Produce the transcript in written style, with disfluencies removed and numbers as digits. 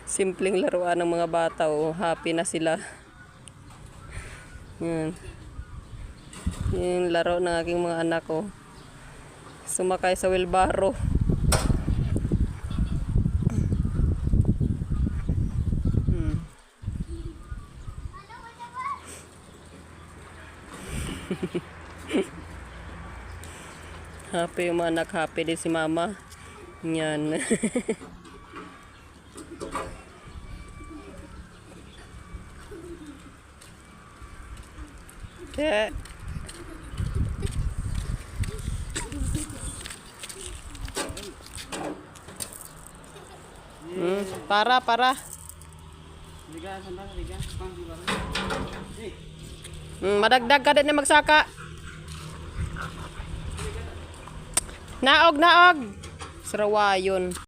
Simpleng laruan ng mga bata, oh. Happy na sila. Yan. Yung laro ng aking mga anak, oh. Sumakay sa wheelbarrow. Happy yung mga anak, happy din si mama. Yan. Kaya para. Madagdag ka din na magsaka. Naog. Sarawayon.